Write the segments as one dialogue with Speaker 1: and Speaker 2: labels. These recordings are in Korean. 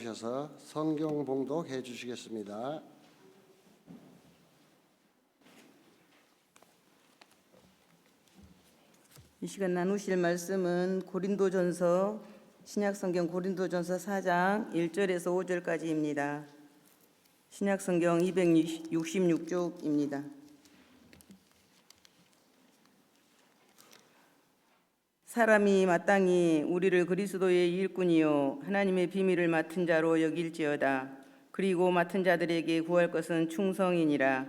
Speaker 1: 나오셔서 성경 봉독해 주시겠습니다.
Speaker 2: 이 시간 나누실 말씀은 고린도전서 신약성경 고린도전서 4장 1절에서 5절까지입니다. 신약성경 266쪽입니다. 사람이 마땅히 우리를 그리스도의 일꾼이요 하나님의 비밀을 맡은 자로 여길지어다. 그리고 맡은 자들에게 구할 것은 충성이니라.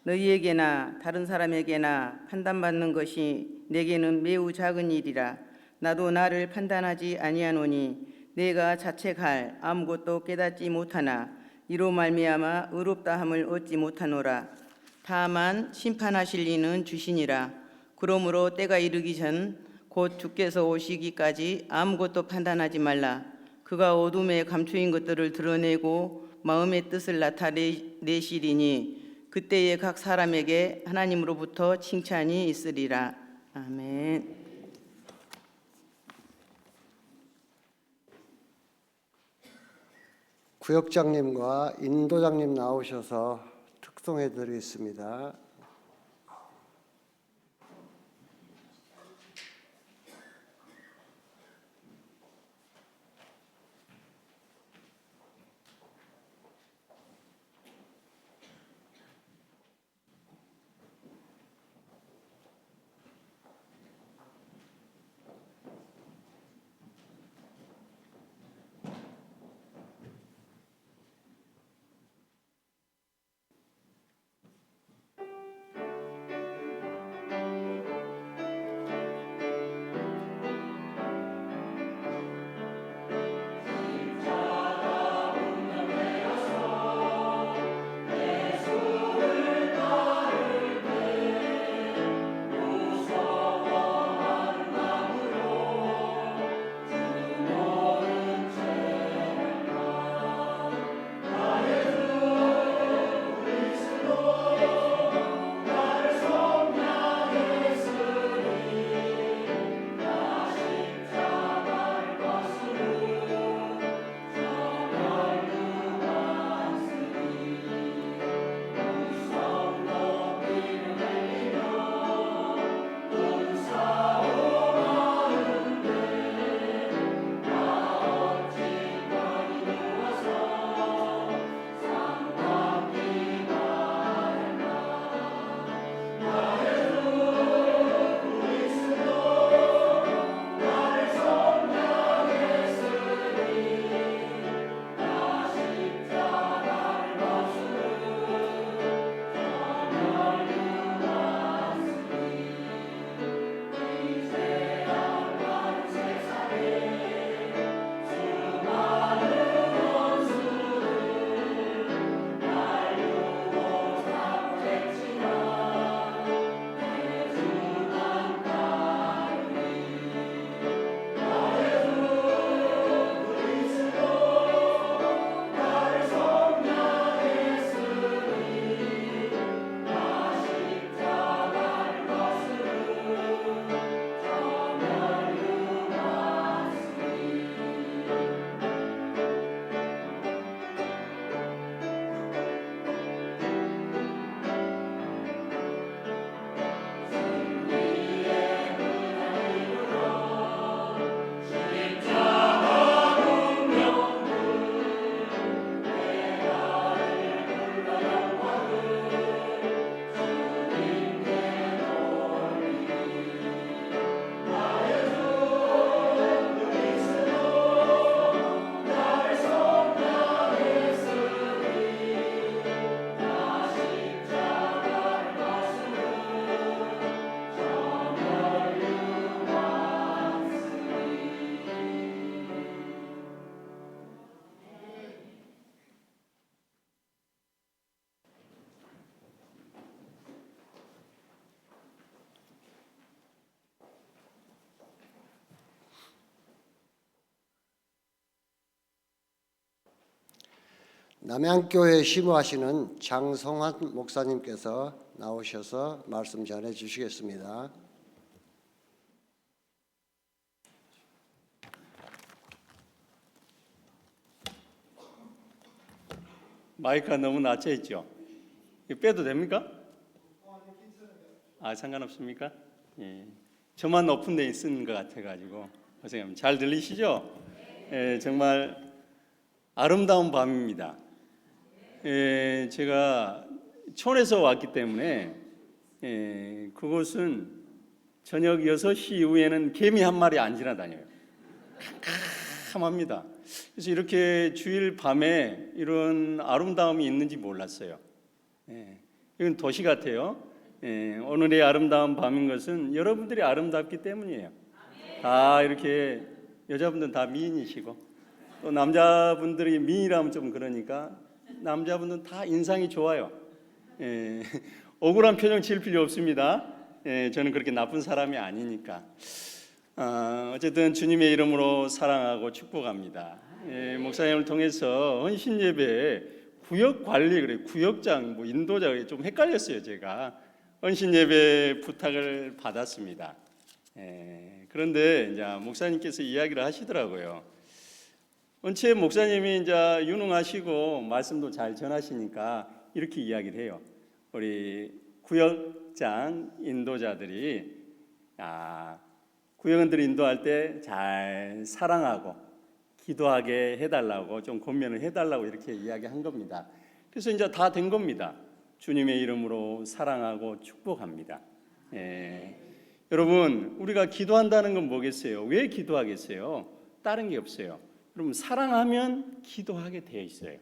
Speaker 2: 너희에게나 다른 사람에게나 판단받는 것이 내게는 매우 작은 일이라. 나도 나를 판단하지 아니하노니 내가 자책할 아무것도 깨닫지 못하나 이로 말미암아 의롭다함을 얻지 못하노라. 다만 심판하실 이는 주시니라. 그러므로 때가 이르기 전 곧 주께서 오시기까지 아무것도 판단하지 말라. 그가 어둠에 감추인 것들을 드러내고 마음의 뜻을 나타내시리니 그때에 각 사람에게 하나님으로부터 칭찬이 있으리라. 아멘.
Speaker 1: 구역장님과 인도장님 나오셔서 특송해 드리겠습니다. 남양교회 심우하시는 장성환 목사님께서 나오셔서 말씀 전해 주시겠습니다.
Speaker 3: 마이크가 너무 낮춰 있죠. 이거 빼도 됩니까? 상관없습니까? 예. 저만 높은 데 있는 것 같아가지고 선생님 잘 들리시죠? 예, 정말 아름다운 밤입니다. 예, 제가 촌에서 왔기 때문에 그곳은 저녁 6시 이후에는 개미 한 마리 안 지나다녀요. 캄캄합니다. 그래서 이렇게 주일 밤에 이런 아름다움이 있는지 몰랐어요. 이건 도시 같아요. 오늘의 아름다운 밤인 것은 여러분들이 아름답기 때문이에요. 다 이렇게 여자분들은 다 미인이시고 또 남자분들이 미인이라면 좀 그러니까 남자분들은 다 인상이 좋아요. 억울한 표정 지을 필요 없습니다. 저는 그렇게 나쁜 사람이 아니니까. 어쨌든 주님의 이름으로 사랑하고 축복합니다. 목사님을 통해서 헌신 예배 구역 관리 그래 구역장 뭐 인도자 좀 헷갈렸어요. 제가 헌신 예배 부탁을 받았습니다. 그런데 이제 목사님께서 이야기를 하시더라고요. 원체 목사님이 이제 유능하시고 말씀도 잘 전하시니까 이렇게 이야기를 해요. 우리 구역장 인도자들이 구역원들이 인도할 때 잘 사랑하고 기도하게 해달라고 좀 권면을 해달라고 이렇게 이야기한 겁니다. 그래서 이제 다 된 겁니다. 주님의 이름으로 사랑하고 축복합니다. 여러분 우리가 기도한다는 건 뭐겠어요? 왜 기도하겠어요? 다른 게 없어요. 여러분 사랑하면 기도하게 되어 있어요.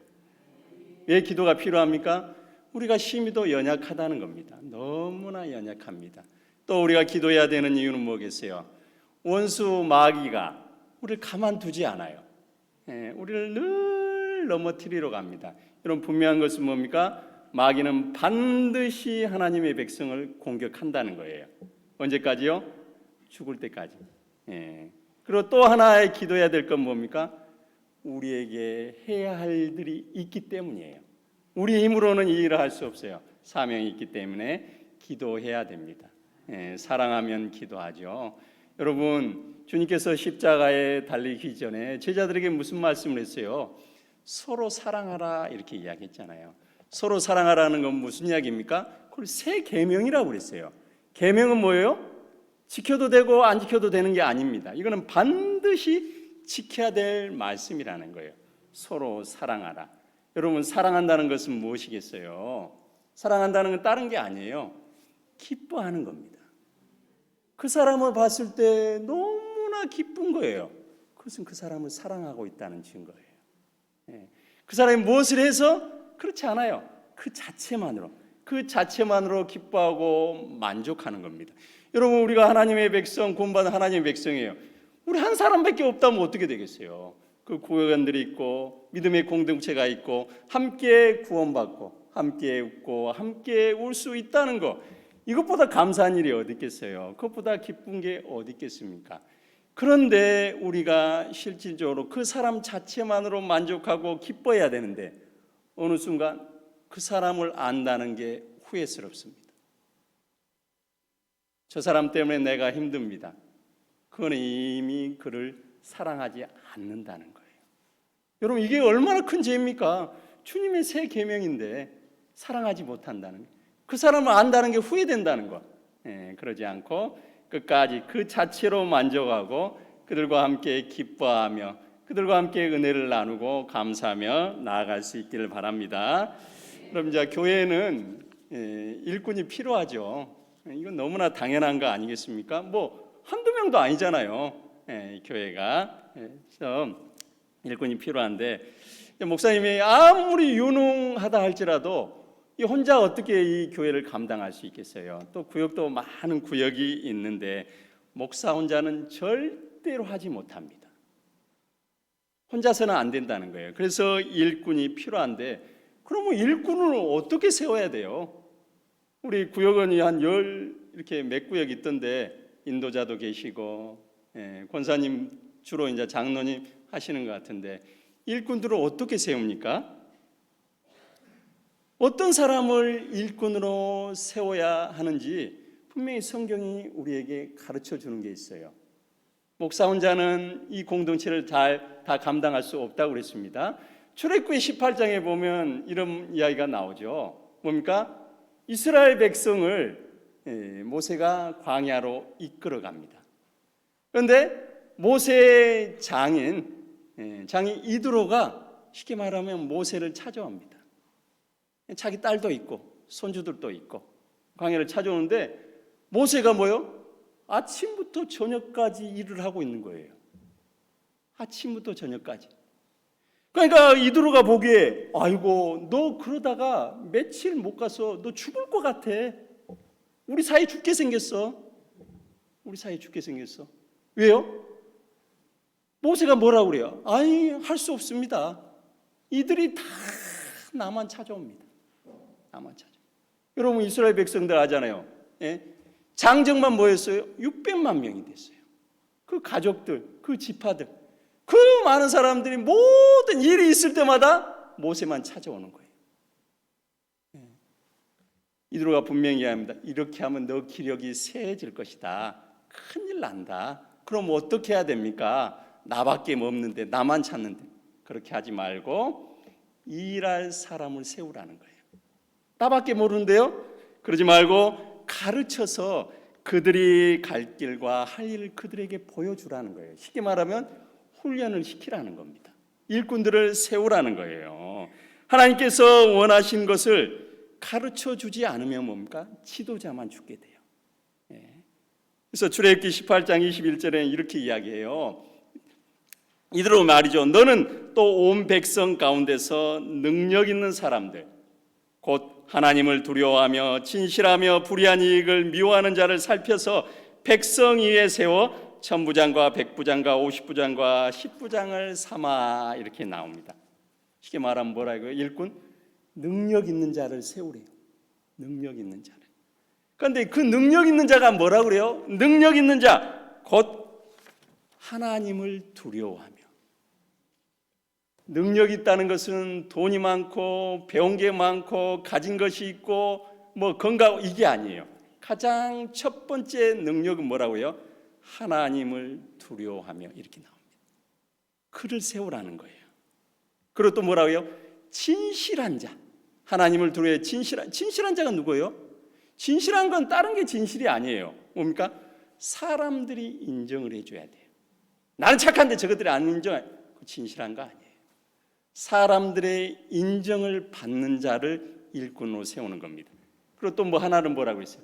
Speaker 3: 왜 기도가 필요합니까? 우리가 심히도 연약하다는 겁니다. 너무나 연약합니다. 또 우리가 기도해야 되는 이유는 뭐겠어요? 원수 마귀가 우리를 가만두지 않아요. 우리를 늘 넘어뜨리러 갑니다. 여러분 분명한 것은 뭡니까? 마귀는 반드시 하나님의 백성을 공격한다는 거예요. 언제까지요? 죽을 때까지. 그리고 또 하나의 기도해야 될 건 뭡니까? 우리에게 해야 할 일들이 있기 때문이에요. 우리 힘으로는 이 일을 할 수 없어요. 사명이 있기 때문에 기도해야 됩니다. 사랑하면 기도하죠. 여러분 주님께서 십자가에 달리기 전에 제자들에게 무슨 말씀을 했어요? 서로 사랑하라 이렇게 이야기했잖아요. 서로 사랑하라는 건 무슨 이야기입니까? 그걸 새 계명이라고 그랬어요. 계명은 뭐예요? 지켜도 되고 안 지켜도 되는 게 아닙니다. 이거는 반드시 지켜야 될 말씀이라는 거예요. 서로 사랑하라. 여러분 사랑한다는 것은 무엇이겠어요? 사랑한다는 건 다른 게 아니에요. 기뻐하는 겁니다. 그 사람을 봤을 때 너무나 기쁜 거예요. 그것은 그 사람을 사랑하고 있다는 증거예요. 그 사람이 무엇을 해서 그렇지 않아요. 그 자체만으로 기뻐하고 만족하는 겁니다. 여러분 우리가 하나님의 백성, 구원받은 하나님의 백성이에요. 우리 한 사람밖에 없다면 어떻게 되겠어요? 그 구원들이 있고 믿음의 공동체가 있고 함께 구원받고 함께 웃고 함께 울 수 있다는 거, 이것보다 감사한 일이 어디 있겠어요? 그것보다 기쁜 게 어디 있겠습니까? 그런데 우리가 실질적으로 그 사람 자체만으로 만족하고 기뻐해야 되는데 어느 순간 그 사람을 안다는 게 후회스럽습니다. 저 사람 때문에 내가 힘듭니다. 그건 이미 그를 사랑하지 않는다는 거예요. 여러분 이게 얼마나 큰 죄입니까? 주님의 새 계명인데 사랑하지 못한다는 거예요. 그 사람을 안다는 게 후회된다는 거. 그러지 않고 끝까지 그 자체로 만족하고 그들과 함께 기뻐하며 그들과 함께 은혜를 나누고 감사하며 나아갈 수 있기를 바랍니다. 그럼 이제 교회는 일꾼이 필요하죠. 이건 너무나 당연한 거 아니겠습니까? 뭐 한두 명도 아니잖아요. 교회가. 그래서 일꾼이 필요한데 목사님이 아무리 유능하다 할지라도 이 혼자 어떻게 이 교회를 감당할 수 있겠어요? 또 구역도 많은 구역이 있는데 목사 혼자는 절대로 하지 못합니다. 혼자서는 안 된다는 거예요. 그래서 일꾼이 필요한데 그러면 일꾼을 어떻게 세워야 돼요? 우리 구역은 한 이렇게 몇 구역 있던데 인도자도 계시고 권사님 주로 이제 장로님 하시는 것 같은데 일꾼들을 어떻게 세웁니까? 어떤 사람을 일꾼으로 세워야 하는지 분명히 성경이 우리에게 가르쳐 주는 게 있어요. 목사 혼자는 이 공동체를 다 감당할 수 없다고 그랬습니다. 출애굽기 18장에 보면 이런 이야기가 나오죠. 뭡니까? 이스라엘 백성을 모세가 광야로 이끌어 갑니다. 그런데 모세의 장인 이드로가 쉽게 말하면 모세를 찾아옵니다. 자기 딸도 있고 손주들도 있고 광야를 찾아오는데 모세가 뭐요? 아침부터 저녁까지 일을 하고 있는 거예요. 아침부터 저녁까지. 그러니까 이드로가 보기에 아이고 너 그러다가 며칠 못 가서 너 죽을 것 같아. 우리 사이 죽게 생겼어. 우리 사이 죽게 생겼어. 왜요? 모세가 뭐라고 그래요? 아니 할 수 없습니다. 이들이 다 나만 찾아옵니다. 나만 찾아. 여러분 이스라엘 백성들 아잖아요. 예? 장정만 뭐였어요? 600만 명이 됐어요. 그 가족들, 그 지파들, 그 많은 사람들이 모든 일이 있을 때마다 모세만 찾아오는 거예요. 이드로가 분명히 이야기합니다. 이렇게 하면 너 기력이 쇠해질 것이다. 큰일 난다. 그럼 어떻게 해야 됩니까? 나밖에 없는데 나만 찾는데. 그렇게 하지 말고 일할 사람을 세우라는 거예요. 나밖에 모르는데요. 그러지 말고 가르쳐서 그들이 갈 길과 할 일을 그들에게 보여주라는 거예요. 쉽게 말하면 훈련을 시키라는 겁니다. 일꾼들을 세우라는 거예요. 하나님께서 원하신 것을 가르쳐 주지 않으면 뭡니까? 지도자만 죽게 돼요. 그래서 출애굽기 18장 21절에 이렇게 이야기해요. 이대로 말이죠. 너는 또 온 백성 가운데서 능력 있는 사람들, 곧 하나님을 두려워하며 진실하며 불의한 이익을 미워하는 자를 살펴서 백성 위에 세워 천부장과 백부장과 50부장과 10부장을 삼아 이렇게 나옵니다. 쉽게 말하면 뭐라고요? 일꾼? 능력 있는 자를 세우래요. 능력 있는 자를. 그런데 그 능력 있는 자가 뭐라고 그래요? 능력 있는 자, 곧 하나님을 두려워하며. 능력이 있다는 것은 돈이 많고 배운 게 많고 가진 것이 있고 뭐 건강 이게 아니에요. 가장 첫 번째 능력은 뭐라고요? 하나님을 두려워하며 이렇게 나옵니다. 그를 세우라는 거예요. 그리고 또 뭐라고요? 진실한 자. 하나님을 두려워해 진실한 자가 누구예요? 진실한 건 다른 게 진실이 아니에요. 뭡니까? 사람들이 인정을 해줘야 돼요. 나는 착한데 저것들이 안 인정해. 진실한 거 아니에요. 사람들의 인정을 받는 자를 일꾼으로 세우는 겁니다. 그리고 또 뭐 하나는 뭐라고 했어요?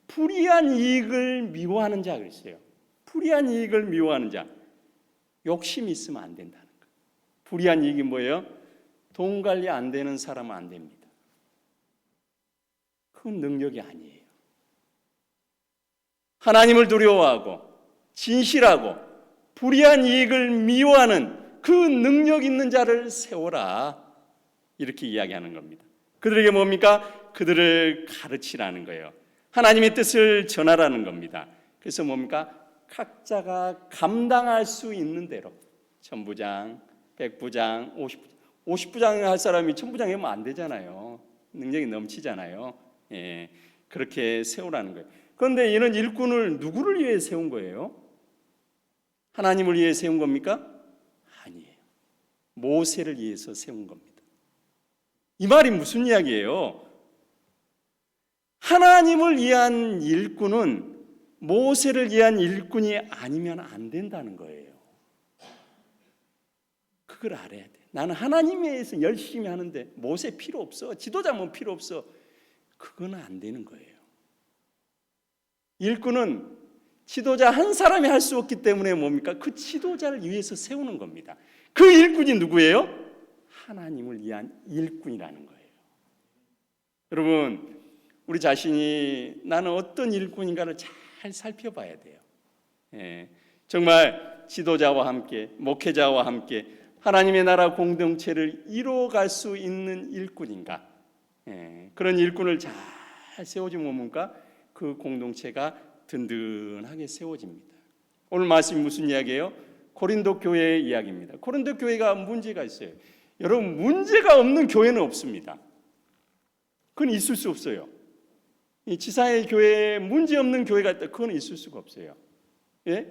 Speaker 3: 불의한 이익을 미워하는 자가 있어요. 불의한 이익을 미워하는 자. 욕심이 있으면 안 된다는 거예요. 불의한 이익이 뭐예요? 돈 관리 안 되는 사람은 안 됩니다. 그건 능력이 아니에요. 하나님을 두려워하고 진실하고 불의한 이익을 미워하는 그 능력 있는 자를 세워라. 이렇게 이야기하는 겁니다. 그들에게 뭡니까? 그들을 가르치라는 거예요. 하나님의 뜻을 전하라는 겁니다. 그래서 뭡니까? 각자가 감당할 수 있는 대로 천부장, 백부장, 50부장 할 사람이 천부장 하면 안 되잖아요. 능력이 넘치잖아요. 예, 그렇게 세우라는 거예요. 그런데 이런 일꾼을 누구를 위해 세운 거예요? 하나님을 위해 세운 겁니까? 아니에요. 모세를 위해서 세운 겁니다. 이 말이 무슨 이야기예요? 하나님을 위한 일꾼은 모세를 위한 일꾼이 아니면 안 된다는 거예요. 그걸 알아야 돼. 나는 하나님에 의해서 열심히 하는데 모세 필요 없어. 지도자면 필요 없어. 그거는 안 되는 거예요. 일꾼은 지도자 한 사람이 할 수 없기 때문에 뭡니까? 그 지도자를 위해서 세우는 겁니다. 그 일꾼이 누구예요? 하나님을 위한 일꾼이라는 거예요. 여러분, 우리 자신이 나는 어떤 일꾼인가를 잘 살펴봐야 돼요. 예, 정말 지도자와 함께, 목회자와 함께 하나님의 나라 공동체를 이루어갈 수 있는 일꾼인가? 예, 그런 일꾼을 잘 세워주면 뭡니까? 그 공동체가 든든하게 세워집니다. 오늘 말씀이 무슨 이야기예요? 고린도 교회의 이야기입니다. 고린도 교회가 문제가 있어요. 여러분, 문제가 없는 교회는 없습니다. 그건 있을 수 없어요. 이 지상의 교회에 문제 없는 교회가 있다. 그건 있을 수가 없어요. 예?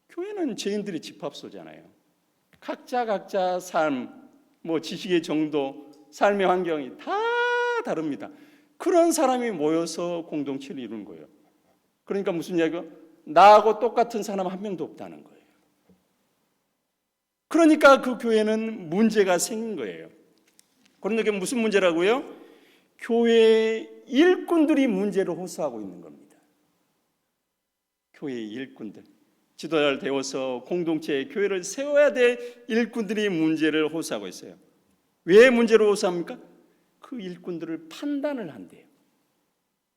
Speaker 3: 교회는 죄인들의 집합소잖아요. 각자 삶, 뭐 지식의 정도, 삶의 환경이 다 다릅니다. 그런 사람이 모여서 공동체를 이루는 거예요. 그러니까 무슨 이야기가? 나하고 똑같은 사람 한 명도 없다는 거예요. 그러니까 그 교회는 문제가 생긴 거예요. 그런데 그게 무슨 문제라고요? 교회의 일꾼들이 문제를 호소하고 있는 겁니다. 교회의 일꾼들, 지도자를 세워서 공동체의 교회를 세워야 될 일꾼들이 문제를 호소하고 있어요. 왜 문제를 호소합니까? 그 일꾼들을 판단을 한대요.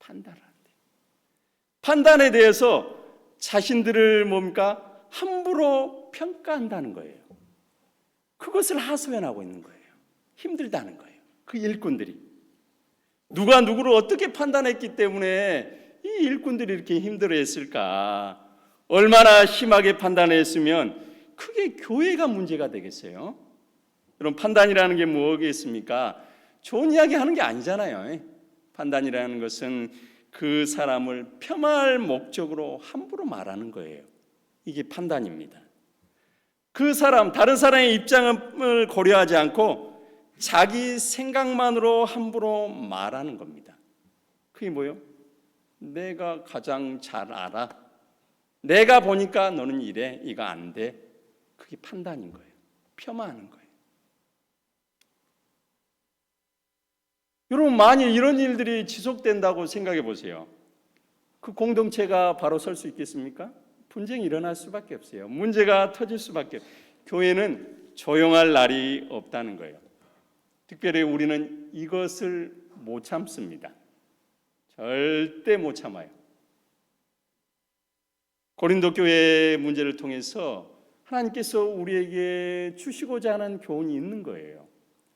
Speaker 3: 판단을 한대요. 판단에 대해서 자신들을 뭡니까? 함부로 평가한다는 거예요. 그것을 하소연하고 있는 거예요. 힘들다는 거예요. 그 일꾼들이 누가 누구를 어떻게 판단했기 때문에 이 일꾼들이 이렇게 힘들어했을까? 얼마나 심하게 판단했으면 크게 교회가 문제가 되겠어요? 여러분, 판단이라는 게 뭐겠습니까? 좋은 이야기 하는 게 아니잖아요. 판단이라는 것은 그 사람을 폄하할 목적으로 함부로 말하는 거예요. 이게 판단입니다. 그 사람, 다른 사람의 입장을 고려하지 않고 자기 생각만으로 함부로 말하는 겁니다. 그게 뭐예요? 내가 가장 잘 알아. 내가 보니까 너는 이래, 이거 안 돼. 그게 판단인 거예요. 폄하하는 거예요. 여러분, 만일 이런 일들이 지속된다고 생각해 보세요. 그 공동체가 바로 설 수 있겠습니까? 분쟁이 일어날 수밖에 없어요. 문제가 터질 수밖에 없어요. 교회는 조용할 날이 없다는 거예요. 특별히 우리는 이것을 못 참습니다. 절대 못 참아요. 고린도 교회의 문제를 통해서 하나님께서 우리에게 주시고자 하는 교훈이 있는 거예요.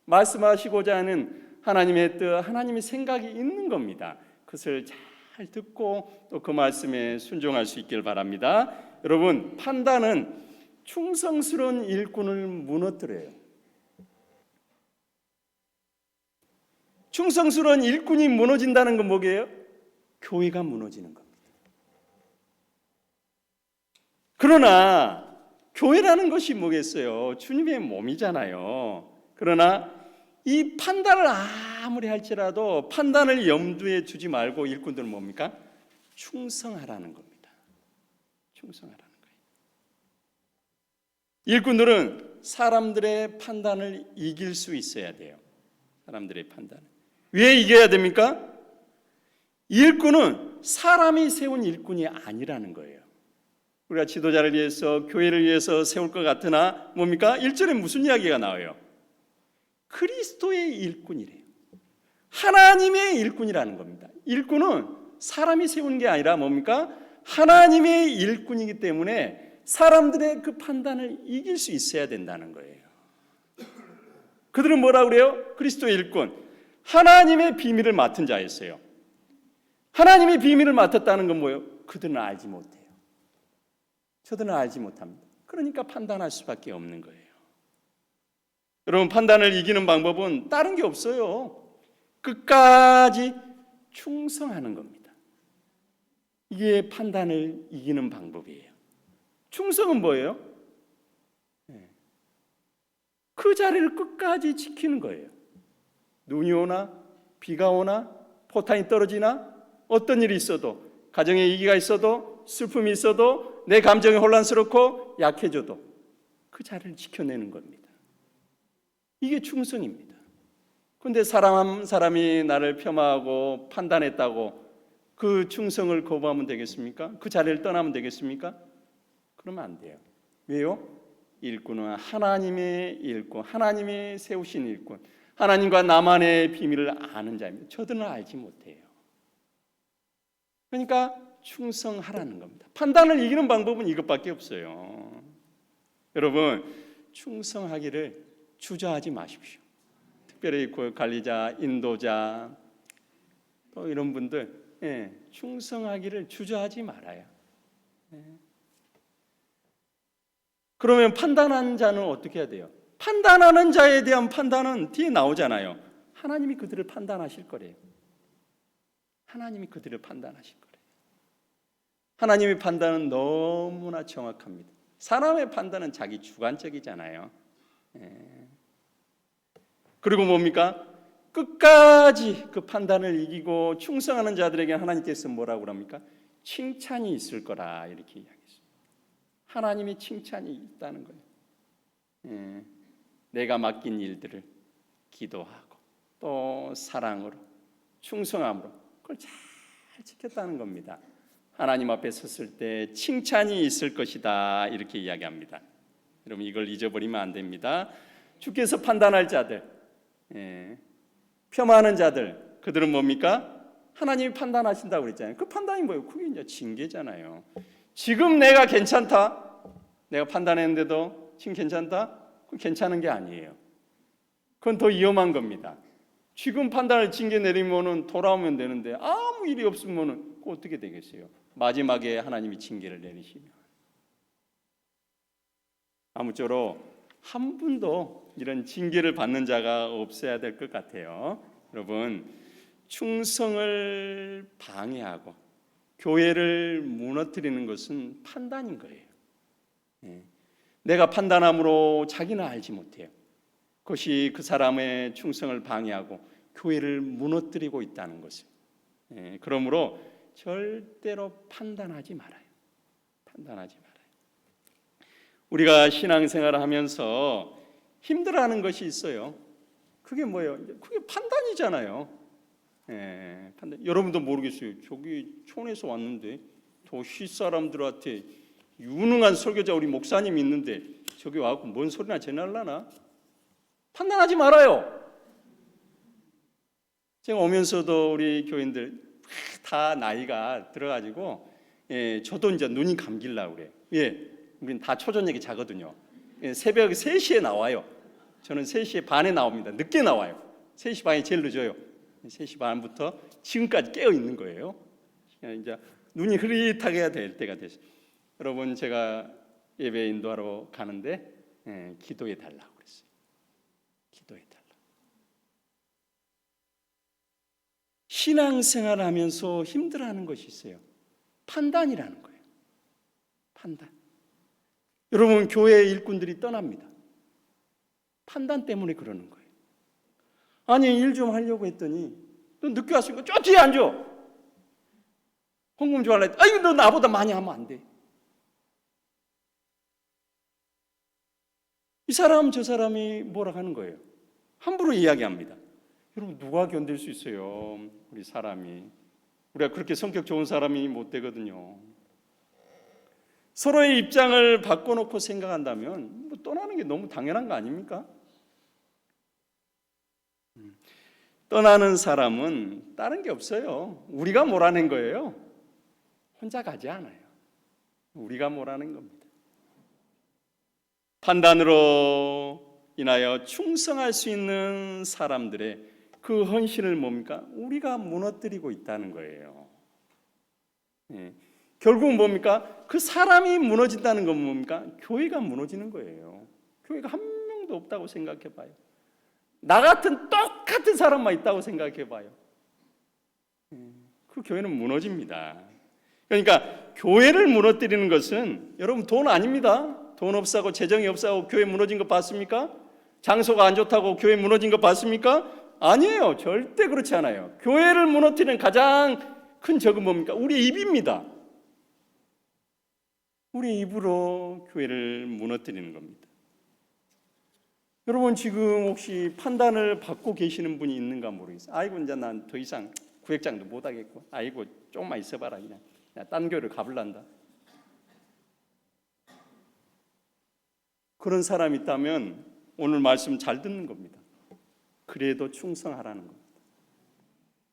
Speaker 3: 말씀하시고자 하는 하나님의 뜻, 하나님의 생각이 있는 겁니다. 그것을 잘 듣고 또 그 말씀에 순종할 수 있길 바랍니다. 여러분, 판단은 충성스러운 일꾼을 무너뜨려요. 충성스러운 일꾼이 무너진다는 건 뭐게요? 교회가 무너지는 겁니다. 그러나 교회라는 것이 뭐겠어요? 주님의 몸이잖아요. 그러나 이 판단을 아무리 할지라도 판단을 염두에 두지 말고 일꾼들은 뭡니까? 충성하라는 겁니다. 충성하라는 거예요. 일꾼들은 사람들의 판단을 이길 수 있어야 돼요. 사람들의 판단을. 왜 이겨야 됩니까? 일꾼은 사람이 세운 일꾼이 아니라는 거예요. 우리가 지도자를 위해서, 교회를 위해서 세울 것 같으나 뭡니까? 1절에 무슨 이야기가 나와요? 그리스도의 일꾼이래요. 하나님의 일꾼이라는 겁니다. 일꾼은 사람이 세운 게 아니라 뭡니까? 하나님의 일꾼이기 때문에 사람들의 그 판단을 이길 수 있어야 된다는 거예요. 그들은 뭐라 그래요? 그리스도의 일꾼, 하나님의 비밀을 맡은 자였어요. 하나님의 비밀을 맡았다는 건 뭐예요? 그들은 알지 못해요. 저들은 알지 못합니다. 그러니까 판단할 수밖에 없는 거예요. 여러분, 판단을 이기는 방법은 다른 게 없어요. 끝까지 충성하는 겁니다. 이게 판단을 이기는 방법이에요. 충성은 뭐예요? 그 자리를 끝까지 지키는 거예요. 눈이 오나 비가 오나 포탄이 떨어지나 어떤 일이 있어도, 가정에 위기가 있어도, 슬픔이 있어도, 내 감정이 혼란스럽고 약해져도 그 자리를 지켜내는 겁니다. 이게 충성입니다. 그런데 사람이 나를 폄하하고 판단했다고 그 충성을 거부하면 되겠습니까? 그 자리를 떠나면 되겠습니까? 그러면 안 돼요. 왜요? 일꾼은 하나님의 일꾼, 하나님이 세우신 일꾼, 하나님과 나만의 비밀을 아는 자입니다. 저들은 알지 못해요. 그러니까 충성하라는 겁니다. 판단을 이기는 방법은 이것밖에 없어요. 여러분, 충성하기를 주저하지 마십시오. 특별히 관리자, 인도자, 또 이런 분들, 충성하기를 주저하지 말아요. 그러면 판단하는 자는 어떻게 해야 돼요? 판단하는 자에 대한 판단은 뒤에 나오잖아요. 하나님이 그들을 판단하실 거래요. 하나님이 그들을 판단하실 거래요. 하나님의 판단은 너무나 정확합니다. 사람의 판단은 자기 주관적이잖아요. 그리고 뭡니까? 끝까지 그 판단을 이기고 충성하는 자들에게 하나님께서 뭐라고 합니까? 칭찬이 있을 거라 이렇게 이야기했어요. 하나님이 칭찬이 있다는 거예요. 내가 맡긴 일들을 기도하고 또 사랑으로 충성함으로 그걸 잘 지켰다는 겁니다. 하나님 앞에 섰을 때 칭찬이 있을 것이다 이렇게 이야기합니다. 여러분 이걸 잊어버리면 안 됩니다. 주께서 판단할 자들, 폄하하는 자들, 그들은 뭡니까? 하나님이 판단하신다고 그랬잖아요. 그 판단이 뭐예요? 그게 이제 징계잖아요. 지금 내가 괜찮다, 내가 판단했는데도 지금 괜찮다? 그건 괜찮은 게 아니에요. 그건 더 위험한 겁니다. 지금 판단을 징계 내리면은 돌아오면 되는데 아무 일이 없으면은 어떻게 되겠어요? 마지막에 하나님이 징계를 내리시면 아무쪼록 한 분도 이런 징계를 받는 자가 없어야 될 것 같아요. 여러분, 충성을 방해하고 교회를 무너뜨리는 것은 판단인 거예요. 내가 판단함으로 자기는 알지 못해요. 그것이 그 사람의 충성을 방해하고 교회를 무너뜨리고 있다는 것을. 그러므로 절대로 판단하지 말아요. 판단하지 말아요. 우리가 신앙생활을 하면서 힘들어하는 것이 있어요. 그게 뭐예요? 그게 판단이잖아요. 판단. 여러분도 모르겠어요. 저기 촌에서 왔는데 도시 사람들한테 유능한 설교자 우리 목사님이 있는데 저기 와서 뭔 소리나 전하려나? 판단하지 말아요. 제가 오면서도 우리 교인들 다 나이가 들어가지고 저도 이제 눈이 감길라 그래요. 우리는 다 초저녁이 자거든요. 새벽 3시에 나와요. 저는 3시 반에 나옵니다. 늦게 나와요. 3시 반이 제일 늦어요. 3시 반부터 지금까지 깨어 있는 거예요. 이제 눈이 흐릿하게 해야 될 때가 됐어요. 여러분 제가 예배 인도하러 가는데 기도해 달라고 그랬어요. 기도해 달라. 신앙생활을 하면서 힘들어하는 것이 있어요. 판단이라는 거예요. 판단. 여러분 교회 일꾼들이 떠납니다. 판단 때문에 그러는 거예요. 아니 일 좀 하려고 했더니 너 늦게 왔으니까 저 뒤에 앉아. 헌금 좀 하려고 했더니 너 나보다 많이 하면 안 돼. 이 사람 저 사람이 뭐라 하는 거예요. 함부로 이야기합니다. 여러분 누가 견딜 수 있어요. 우리 사람이. 우리가 그렇게 성격 좋은 사람이 못 되거든요. 서로의 입장을 바꿔놓고 생각한다면 뭐 떠나는 게 너무 당연한 거 아닙니까? 떠나는 사람은 다른 게 없어요. 우리가 몰아낸 거예요. 혼자 가지 않아요. 우리가 몰아낸 겁니다. 판단으로 인하여 충성할 수 있는 사람들의 그 헌신을 뭡니까? 우리가 무너뜨리고 있다는 거예요. 결국은 뭡니까? 그 사람이 무너진다는 건 뭡니까? 교회가 무너지는 거예요. 교회가 한 명도 없다고 생각해 봐요. 나 같은 똑같은 사람만 있다고 생각해 봐요. 그 교회는 무너집니다. 그러니까 교회를 무너뜨리는 것은 여러분 돈 아닙니다. 돈 없사고 재정이 없사고 교회 무너진 거 봤습니까? 장소가 안 좋다고 교회 무너진 거 봤습니까? 아니에요. 절대 그렇지 않아요. 교회를 무너뜨리는 가장 큰 적은 뭡니까? 우리 입입니다. 우리 입으로 교회를 무너뜨리는 겁니다. 여러분 지금 혹시 판단을 받고 계시는 분이 있는가 모르겠어요. 아이고 이제 난 더 이상 구역장도 못 하겠고, 아이고 조금만 있어봐라 그냥 딴 교회를 가볼란다. 그런 사람이 있다면 오늘 말씀 잘 듣는 겁니다. 그래도 충성하라는 겁니다.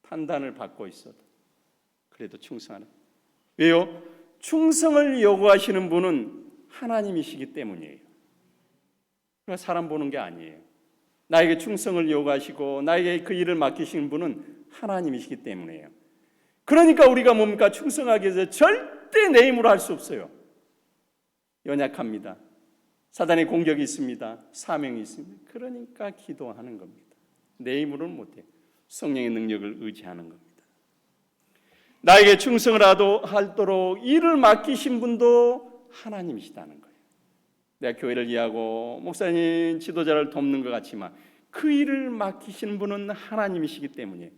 Speaker 3: 판단을 받고 있어도 그래도 충성하라. 왜요? 충성을 요구하시는 분은 하나님이시기 때문이에요. 그러니까 사람 보는 게 아니에요. 나에게 충성을 요구하시고 나에게 그 일을 맡기신 분은 하나님이시기 때문이에요. 그러니까 우리가 뭡니까? 충성하기 위해서 절대 내 힘으로 할 수 없어요. 연약합니다. 사단의 공격이 있습니다. 사명이 있습니다. 그러니까 기도하는 겁니다. 내 힘으로는 못해요. 성령의 능력을 의지하는 겁니다. 나에게 충성을 하도록 일을 맡기신 분도 하나님이시다는 거예요. 내가 교회를 이해하고 목사님 지도자를 돕는 것 같지만 그 일을 맡기시는 분은 하나님이시기 때문이에요.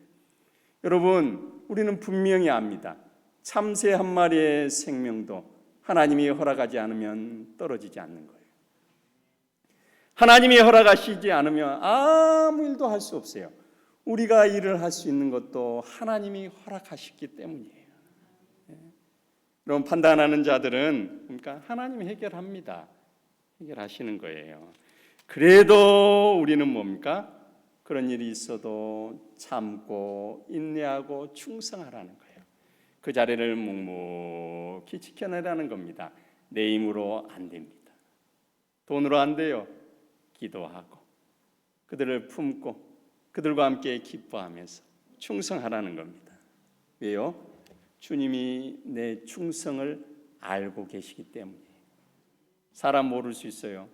Speaker 3: 여러분, 우리는 분명히 압니다. 참새 한 마리의 생명도 하나님이 허락하지 않으면 떨어지지 않는 거예요. 하나님이 허락하시지 않으면 아무 일도 할 수 없어요. 우리가 일을 할 수 있는 것도 하나님이 허락하셨기 때문이에요. 그럼 판단하는 자들은 그러니까 하나님이 해결합니다. 해결하시는 거예요. 그래도 우리는 뭡니까? 그런 일이 있어도 참고 인내하고 충성하라는 거예요. 그 자리를 묵묵히 지켜내라는 겁니다. 내 힘으로 안 됩니다. 돈으로 안 돼요. 기도하고 그들을 품고 그들과 함께 기뻐하면서 충성하라는 겁니다. 왜요? 주님이 내 충성을 알고 계시기 때문이에요. 사람 모를 수 있어요.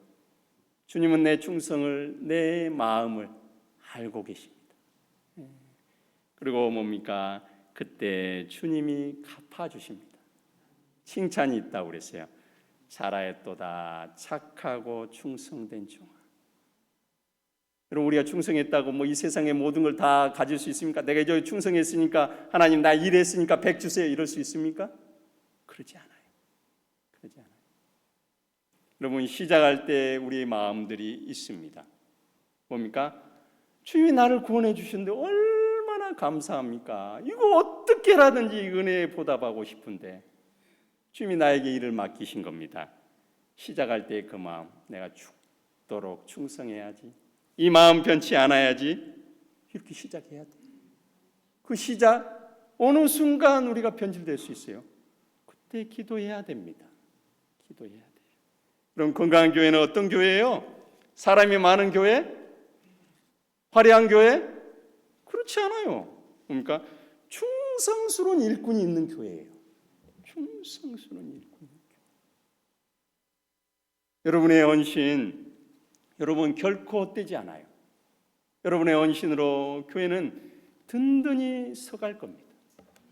Speaker 3: 주님은 내 충성을, 내 마음을 알고 계십니다. 그리고 뭡니까? 그때 주님이 갚아주십니다. 칭찬이 있다고 그랬어요. 잘하였도다 착하고 충성된 종아. 여러분, 우리가 충성했다고 뭐 이 세상의 모든 걸 다 가질 수 있습니까? 내가 이제 충성했으니까 하나님 나 일했으니까 100 주세요 이럴 수 있습니까? 그러지 않아요. 그러지 않아요. 여러분, 시작할 때 우리의 마음들이 있습니다. 뭡니까? 주님이 나를 구원해 주셨는데 얼마나 감사합니까? 이거 어떻게라든지 은혜에 보답하고 싶은데 주님이 나에게 일을 맡기신 겁니다. 시작할 때 그 마음, 내가 죽도록 충성해야지, 이 마음 변치 않아야지, 이렇게 시작해야 돼. 그 시작 어느 순간 우리가 변질될 수 있어요. 그때 기도해야 됩니다. 기도해야 돼요. 그럼 건강한 교회는 어떤 교회예요? 사람이 많은 교회? 화려한 교회? 그렇지 않아요. 그러니까 충성스러운 일꾼이 있는 교회예요. 충성스러운 일꾼. 여러분의 헌신, 여러분 결코 헛되지 않아요. 여러분의 헌신으로 교회는 든든히 서갈 겁니다.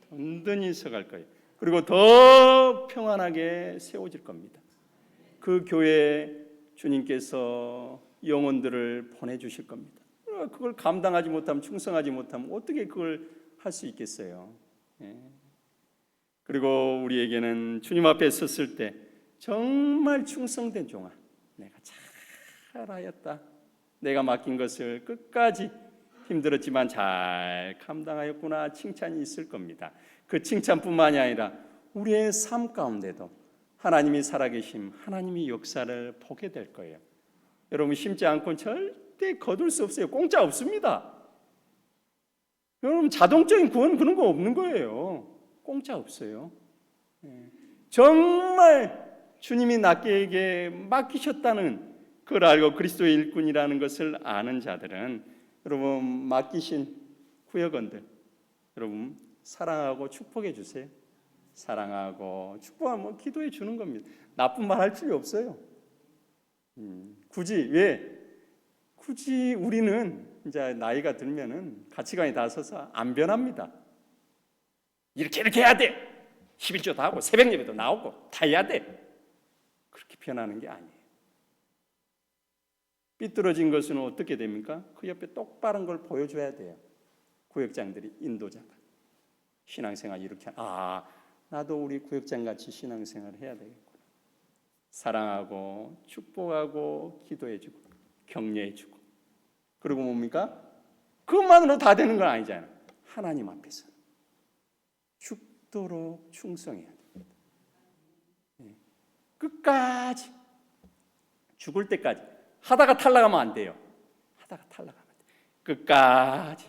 Speaker 3: 든든히 서갈 거예요. 그리고 더 평안하게 세워질 겁니다. 그 교회에 주님께서 영혼들을 보내주실 겁니다. 그걸 감당하지 못하면, 충성하지 못하면 어떻게 그걸 할 수 있겠어요? 그리고 우리에게는 주님 앞에 섰을 때 정말 충성된 종아, 내가 잘하였다, 내가 맡긴 것을 끝까지 힘들었지만 잘 감당하였구나 칭찬이 있을 겁니다. 그 칭찬뿐만이 아니라 우리의 삶 가운데도 하나님이 살아계심, 하나님이 역사를 보게 될 거예요. 여러분, 심지 않고는 절대 거둘 수 없어요. 공짜 없습니다. 여러분, 자동적인 구원 그런 거 없는 거예요. 공짜 없어요. 정말 주님이 나에게 맡기셨다는 그걸 알고 그리스도의 일꾼이라는 것을 아는 자들은 여러분, 맡기신 구역원들 여러분 사랑하고 축복해 주세요. 사랑하고 축복하면 기도해 주는 겁니다. 나쁜 말 할 필요 없어요. 굳이 우리는 이제 나이가 들면은 가치관이 다 서서 안 변합니다. 이렇게 해야 돼. 11조도 하고 새벽 예배도 나오고 다 해야 돼. 그렇게 변하는 게 아니에요. 삐뚤어진 것은 어떻게 됩니까? 그 옆에 똑바른 걸 보여줘야 돼요. 구역장들이, 인도자가. 신앙생활 이렇게, 나도 우리 구역장같이 신앙생활을 해야 되겠구나. 사랑하고 축복하고 기도해주고 격려해주고, 그리고 뭡니까? 그것만으로 다 되는 건 아니잖아요. 하나님 앞에서 죽도록 충성해야 됩니다. 끝까지, 죽을 때까지. 하다가 탈락하면 안 돼요. 하다가 탈락하면 안 돼요. 끝까지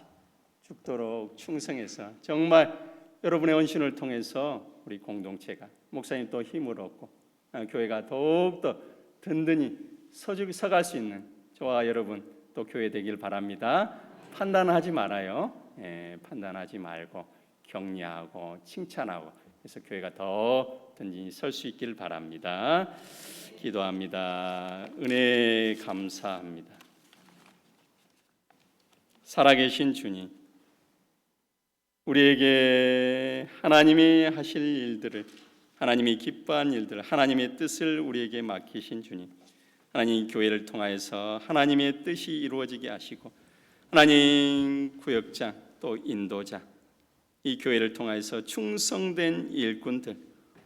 Speaker 3: 죽도록 충성해서 정말 여러분의 헌신을 통해서 우리 공동체가, 목사님 또 힘을 얻고 교회가 더욱더 든든히 서갈 수 있는 저와 여러분 또 교회 되길 바랍니다. 판단하지 말아요. 판단하지 말고 격려하고 칭찬하고, 그래서 교회가 더 든든히 설 수 있길 바랍니다. 기도합니다. 은혜 감사합니다. 살아계신 주님, 우리에게 하나님이 하실 일들을, 하나님이 기뻐한 일들, 하나님의 뜻을 우리에게 맡기신 주님, 하나님 교회를 통하여서 하나님의 뜻이 이루어지게 하시고 하나님 구역장 또 인도자 이 교회를 통하여서 충성된 일꾼들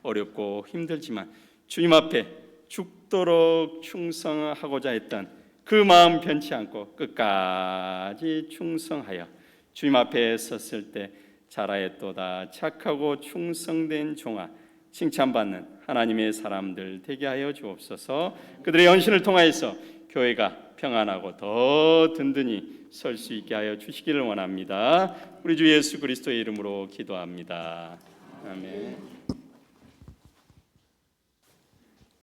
Speaker 3: 어렵고 힘들지만 주님 앞에 죽도록 충성하고자 했던 그 마음 변치 않고 끝까지 충성하여 주님 앞에 섰을 때 잘하였도다 착하고 충성된 종아 칭찬받는 하나님의 사람들 되게 하여 주옵소서. 그들의 헌신을 통하여서 교회가 평안하고 더 든든히 설 수 있게 하여 주시기를 원합니다. 우리 주 예수 그리스도의 이름으로 기도합니다. 아멘.